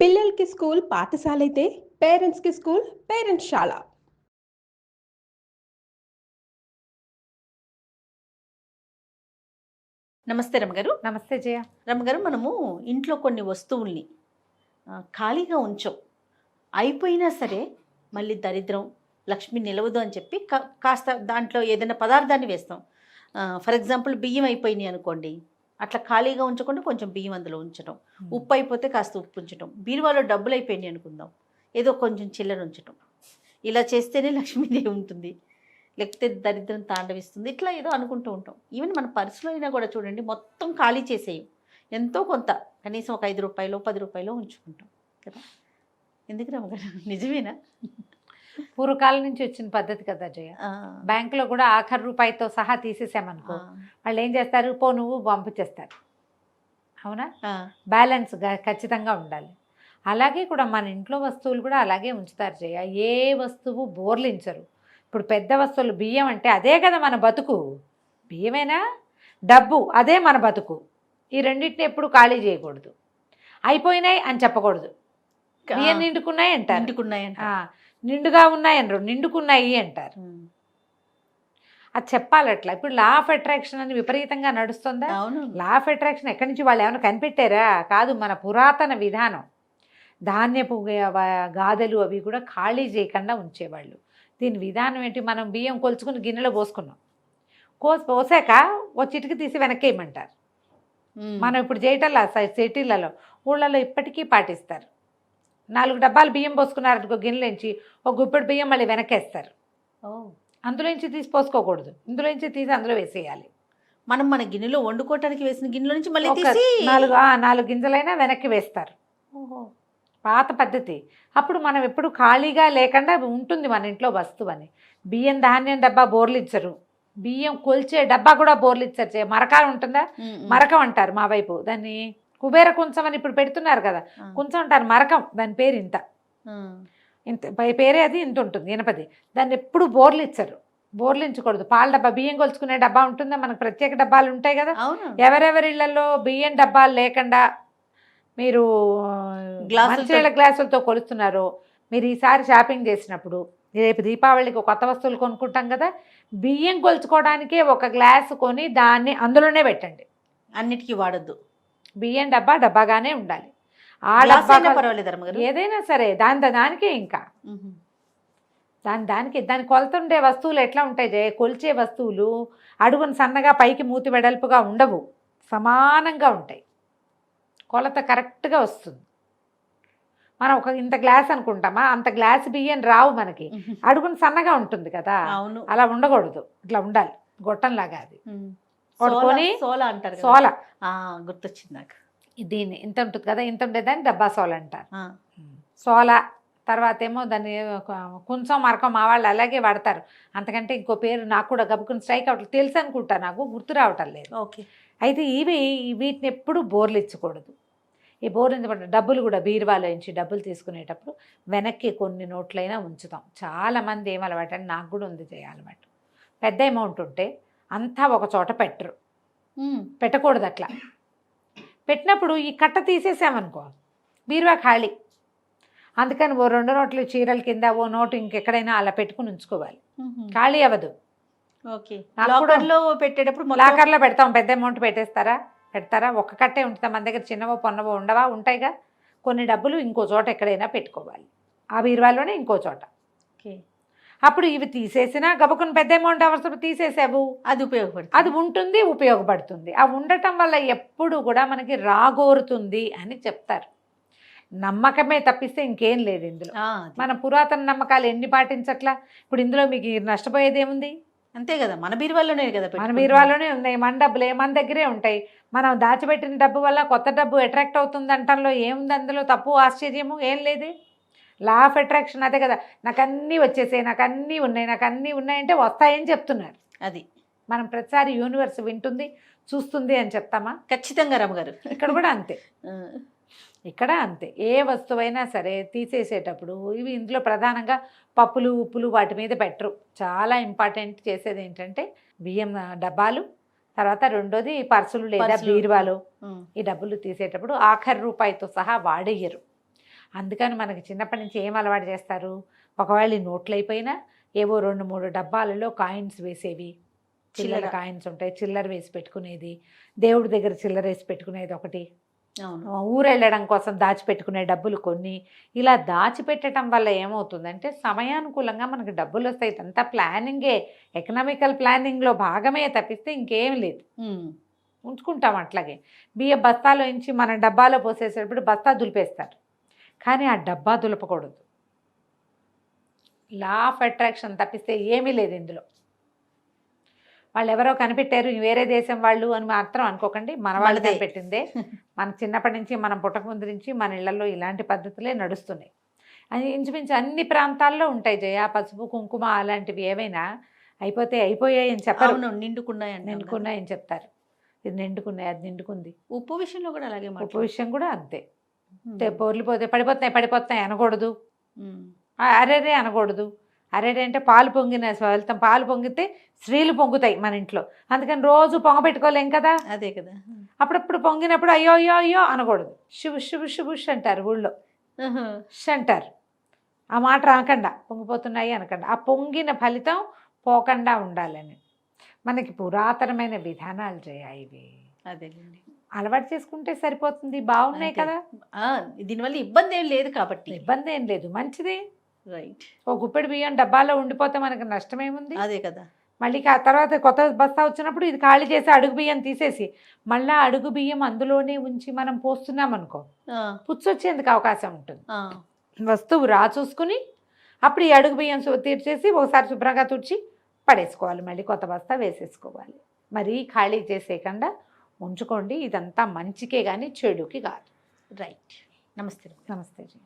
పిల్లలకి స్కూల్ పాఠశాలైతే పేరెంట్స్‌కి స్కూల్ పేరెంట్స్‌శాల. నమస్తే రమ్మగారు. నమస్తే జయ. రమ్మగారు, మనము ఇంట్లో కొన్ని వస్తువుల్ని ఖాళీగా ఉంచం. అయిపోయినా సరే మళ్ళీ దరిద్రం, లక్ష్మి నిలవదు అని చెప్పి కాస్త దాంట్లో ఏదైనా పదార్థాన్ని వేస్తాం. ఫర్ ఎగ్జాంపుల్ బియ్యం అయిపోయినాయి అనుకోండి, అట్లా ఖాళీగా ఉంచకుండా కొంచెం బియ్యం అందులో ఉంచడం. ఉప్పు అయిపోతే కాస్త ఉప్పు ఉంచడం. బీరువాలో డబ్బులు అయిపోయినాయి అనుకుందాం, ఏదో కొంచెం చిల్లర ఉంచడం. ఇలా చేస్తేనే లక్ష్మీదేవి ఉంటుంది, లేకపోతే దరిద్రం తాండవిస్తుంది. ఇట్లా ఏదో అనుకుంటూ ఉంటాం. ఈవెన్ మన పర్సులో అయినా కూడా చూడండి, మొత్తం ఖాళీ చేసేయం. ఎంతో కొంత, కనీసం ఒక 5 రూపాయలు 10 రూపాయలు ఉంచుకుంటాం కదా. ఎందుకు రమ్మగారు, నిజమేనా? పూర్వకాలం నుంచి వచ్చిన పద్ధతి కదా జయ. బ్యాంకులో కూడా ఆఖరి రూపాయితో సహా తీసేసామనుకో, వాళ్ళు ఏం చేస్తారు, పో నువ్వు పంపించేస్తారు. అవునా? బ్యాలెన్స్ ఖచ్చితంగా ఉండాలి. అలాగే కూడా మన ఇంట్లో వస్తువులు కూడా అలాగే ఉంచుతారు జయ. ఏ వస్తువు బోర్లించరు. ఇప్పుడు పెద్ద వస్తువులు, బియ్యం అంటే అదే కదా మన బతుకు. బియ్యమేనా, డబ్బు అదే మన బతుకు. ఈ రెండింటిని ఎప్పుడు ఖాళీ చేయకూడదు. అయిపోయినాయి అని చెప్పకూడదు. బియ్యం నిండుకున్నాయి అంటారు, నిండుగా ఉన్నాయి అనరు, నిండుకున్నాయి అంటారు. అది చెప్పాలి అట్లా. ఇప్పుడు లా ఆఫ్ అట్రాక్షన్ అని విపరీతంగా నడుస్తుందా? లా ఆఫ్ అట్రాక్షన్ ఎక్కడి నుంచి వాళ్ళు ఏమైనా కనిపెట్టారా? కాదు, మన పురాతన విధానం. ధాన్యపు గాదెలు అవి కూడా ఖాళీ చేయకుండా ఉంచేవాళ్ళు. దీని విధానం ఏంటి? మనం బియ్యం కొలుచుకుని గిన్నెలో పోసుకున్నాం, పోసాక ఓ చిటికి తీసి వెనక్కేయమంటారు. మనం ఇప్పుడు చేయటంలా సిటీలలో, ఊళ్ళలో ఇప్పటికీ పాటిస్తారు. 4 డబ్బాలు బియ్యం పోసుకున్నారనుకో, గిన్నెలోంచి ఒక గుప్పెడు బియ్యం మళ్ళీ వెనకేస్తారు. అందులోంచి తీసి పోసుకోకూడదు, ఇందులోంచి తీసి అందులో వేసేయాలి. మనం మన గిన్నెలో వండుకోవటానికి వేసిన గిన్నెలో నుంచి మళ్ళీ 4 గింజలైనా వెనక్కి వేస్తారు. పాత పద్ధతి. అప్పుడు మనం ఎప్పుడు ఖాళీగా లేకుండా ఉంటుంది మన ఇంట్లో వస్తువు అని. బియ్యం ధాన్యం డబ్బా బోర్లిచ్చరు, బియ్యం కొల్చే డబ్బా కూడా బోర్లిచ్చరు. మరక ఉంటుందా, మరకం అంటారు మా వైపు దాన్ని. కుబేర కుంచం అని ఇప్పుడు పెడుతున్నారు కదా, కుంచం అంటారు, మరకం. దాని పేరు ఇంత పేరే, అది ఇంత ఉంటుంది ఇనపది. దాన్ని ఎప్పుడు బోర్లిచ్చరు, బోర్లించకూడదు. పాల డబ్బా, బియ్యం కొలుచుకునే డబ్బా ఉంటుందా, మనకు ప్రత్యేక డబ్బాలు ఉంటాయి కదా. ఎవరెవరి ఇళ్లలో బియ్యం డబ్బాలు లేకుండా మీరు మంచినీళ్ళ గ్లాసులతో కొలుస్తున్నారో, మీరు ఈసారి షాపింగ్ చేసినప్పుడు, రేపు దీపావళికి కొత్త వస్తువులు కొనుక్కుంటాం కదా, బియ్యం కొలుచుకోవడానికే ఒక గ్లాసు కొని దాన్ని అందులోనే పెట్టండి. అన్నిటికీ వాడద్దు. బియ్యం డబ్బా డబ్బాగానే ఉండాలి. ఆ డబ్బా పర్వాలేదు, ఏదైనా సరే దానికే. ఇంకా దానికి కొలత ఉండే వస్తువులు ఎట్లా ఉంటాయి జయ? కొలిచే వస్తువులు అడుగును సన్నగా పైకి మూతి వెడల్పుగా ఉండవు, సమానంగా ఉంటాయి. కొలత కరెక్ట్గా వస్తుంది. మనం ఒక ఇంత గ్లాస్ అనుకుంటామా, అంత గ్లాస్ బియ్యం రావు మనకి. అడుగును సన్నగా ఉంటుంది కదా, అలా ఉండకూడదు, ఇట్లా ఉండాలి గొట్టంలాగా. అది సోల అంటారు. సోల గుర్తొచ్చింది నాకు. దీన్ని ఇంత ఉంటుంది కదా, ఇంత ఉండేదాన్ని డబ్బా సోల అంటారు. సోల తర్వాత ఏమో దాన్ని కొంచెం మరకం, మా వాళ్ళు అలాగే వాడతారు. అంతకంటే ఇంకో పేరు నాకు కూడా గబుకుని స్ట్రైక్ అవటం తెలుసు అనుకుంటా, నాకు గుర్తు రావటం లేదు. అయితే వీటిని ఎప్పుడు బోర్లు ఇచ్చకూడదు. ఈ బోర్లు డబ్బులు కూడా బీరువాలో నుంచి డబ్బులు తీసుకునేటప్పుడు వెనక్కి కొన్ని నోట్లైనా ఉంచుతాం. చాలామంది ఏం అలవాటు అంటే, నాకు కూడా ఉంది చేయాలన్నమాట, పెద్ద అమౌంట్ ఉంటే అంతా ఒక చోట పెట్టకూడదు. అట్లా పెట్టినప్పుడు ఈ కట్ట తీసేసామనుకో, బీరువా ఖాళీ. అందుకని ఓ 2 నోట్లు చీరల కింద, ఓ నోటు ఇంకెక్కడైనా అలా పెట్టుకుని ఉంచుకోవాలి, ఖాళీ అవ్వదు. పెట్టేటప్పుడు లాకర్లో పెడతాం. పెద్ద అమౌంట్ పెడతారా? ఒక్క కట్టే ఉంటుందా మన దగ్గర? చిన్నవో పొన్నవో ఉండవా? ఉంటాయిగా. కొన్ని డబ్బులు ఇంకో చోట ఎక్కడైనా పెట్టుకోవాలి, ఆ బీరువాలోనే ఇంకో చోట. అప్పుడు ఇవి తీసేసినా గబుకుని పెద్ద అమౌంట్ అవసరం తీసేసావు, అది ఉంటుంది, ఉపయోగపడుతుంది. ఆ ఉండటం వల్ల ఎప్పుడు కూడా మనకి రాగోరుతుంది అని చెప్తారు. నమ్మకమే తప్పిస్తే ఇంకేం లేదు ఇందులో. మన పురాతన నమ్మకాలు ఎన్ని పాటించట్లా. ఇప్పుడు ఇందులో మీకు నష్టపోయేది ఏముంది? అంతే కదా, మన బీరువాలోనే కదా, మన బీరువాలోనే ఉన్నాయి. మన డబ్బులే మన దగ్గరే ఉంటాయి. మనం దాచిపెట్టిన డబ్బు వల్ల కొత్త డబ్బు అట్రాక్ట్ అవుతుంది అంటంలో ఏముంది? అందులో తప్పు ఆశ్చర్యము ఏం లేదు. లా ఆఫ్ అట్రాక్షన్ అదే కదా. నాకు అన్నీ వచ్చేసాయి, నాకు అన్నీ ఉన్నాయంటే వస్తాయని చెప్తున్నారు. అది మనం ప్రతిసారి యూనివర్స్ వింటుంది, చూస్తుంది అని చెప్తామా? ఖచ్చితంగా రమ్మగారు. ఇక్కడ కూడా అంతే, ఇక్కడ అంతే. ఏ వస్తువైనా సరే తీసేసేటప్పుడు ఇవి ఇందులో ప్రధానంగా పప్పులు, ఉప్పులు వాటి మీద పెట్టరు. చాలా ఇంపార్టెంట్ చేసేది ఏంటంటే బియ్యం డబ్బాలు, తర్వాత రెండోది పర్సులు లేదా బీరువాలు. ఈ డబ్బులు తీసేటప్పుడు ఆఖరి రూపాయితో సహా వాడేయరు. అందుకని మనకి చిన్నప్పటి నుంచి ఏం అలవాటు చేస్తారు, ఒకవేళ ఈ నోట్లు అయిపోయినా ఏవో 2-3 డబ్బాలలో కాయిన్స్ వేసేవి, చిల్లర చిల్లర. కాయిన్స్ ఉంటాయి, చిల్లర వేసి పెట్టుకునేది, దేవుడి దగ్గర చిల్లర వేసి పెట్టుకునేది ఒకటి, అవును. ఊరు వెళ్ళడం కోసం దాచిపెట్టుకునే డబ్బులు కొన్ని. ఇలా దాచిపెట్టడం వల్ల ఏమవుతుందంటే సమయానుకూలంగా మనకు డబ్బులు వస్తాయి. ఇదంతా ప్లానింగే, ఎకనామికల్ ప్లానింగ్లో భాగమే తప్పిస్తే ఇంకేం లేదు. ఉమ్. ఉంచుకుంటాం అట్లాగే. బియ్య బస్తాలో నుంచి మనం డబ్బాలో పోసేసేటప్పుడు బస్తా దులిపేస్తారు, కానీ ఆ డబ్బా దులపకూడదు. లా ఆఫ్ అట్రాక్షన్ తప్పిస్తే ఏమీ లేదు ఇందులో. వాళ్ళు ఎవరో కనిపెట్టారు వేరే దేశం వాళ్ళు అని మాత్రం అనుకోకండి, మన వాళ్ళు మనదే. కనిపెట్టిందే. మన చిన్నప్పటి నుంచి మనం పుట్టకముందు నుంచి మన ఇళ్లలో ఇలాంటి పద్ధతులే నడుస్తున్నాయి. అది ఇంచుమించు అన్ని ప్రాంతాల్లో ఉంటాయి జయ. పసుపు కుంకుమ అలాంటివి ఏవైనా అయిపోయాయి అని చెప్పరు, అవును, నిండుకున్నాయి అంటాం కదా. నిండుకున్నాయని చెప్తారు. ఇది నిండుకున్నాయి, అది నిండుకుంది. ఉప్పు విషయంలో కూడా అలాగే ఉప్పు విషయం కూడా అంతే. ఉమ్. పోర్లిపోతే పడిపోతున్నాయి అనకూడదు, ఉమ్. అరేరే అనకూడదు. అరేరే అంటే పాలు పొంగిన వెళ్తాం, పాలు పొంగితే స్త్రీలు పొంగుతాయి మన ఇంట్లో, అందుకని రోజు పొంగ పెట్టుకోలేం కదా. అదే కదా. అప్పుడప్పుడు పొంగినప్పుడు అయ్యో అయ్యో అయ్యో అనకూడదు, శుభుష్ శుభుష్ శుభుష్ అంటారు ఊళ్ళో, ఆహా. ష్ అంటారు. ఆ మాట రాకండా, పొంగిపోతున్నాయి అనకండా, ఆ పొంగిన ఫలితం పోకుండా ఉండాలని మనకి పురాతనమైన విధానాలు చేయాలి ఇవి. అదేలేండి. అలవాటు చేసుకుంటే సరిపోతుంది, బాగున్నాయి అంతే. కదా, ఆ, దీనివల్ల ఇబ్బంది ఏం లేదు కాబట్టి. ఇబ్బంది ఏం లేదు, మంచిదే. రైట్. ఓ గుప్పెడు బియ్యం డబ్బాలో ఉండిపోతే మనకు నష్టమేముంది. అదే కదా. మళ్ళీ ఆ తర్వాత కొత్త బస్తా వచ్చినప్పుడు ఇది ఖాళీ చేసి అడుగు బియ్యం తీసేసి మళ్ళీ అడుగు బియ్యం అందులోనే ఉంచి మనం పోస్తున్నాం అనుకో, ఆ, పుచ్చొచ్చేందుకు అవకాశం ఉంటుంది. ఆ. వస్తువు చూసుకుని అప్పుడు ఈ అడుగు బియ్యం తీర్చేసి ఒకసారి శుభ్రంగా తుడిచి పడేసుకోవాలి, మళ్ళీ కొత్త బస్తా వేసేసుకోవాలి. మరీ ఖాళీ చేసేయకుండా ఉంచుకోండి. ఇదంతా మంచికే కానీ చెడుకి కాదు. రైట్. నమస్తే. నమస్తే జీ.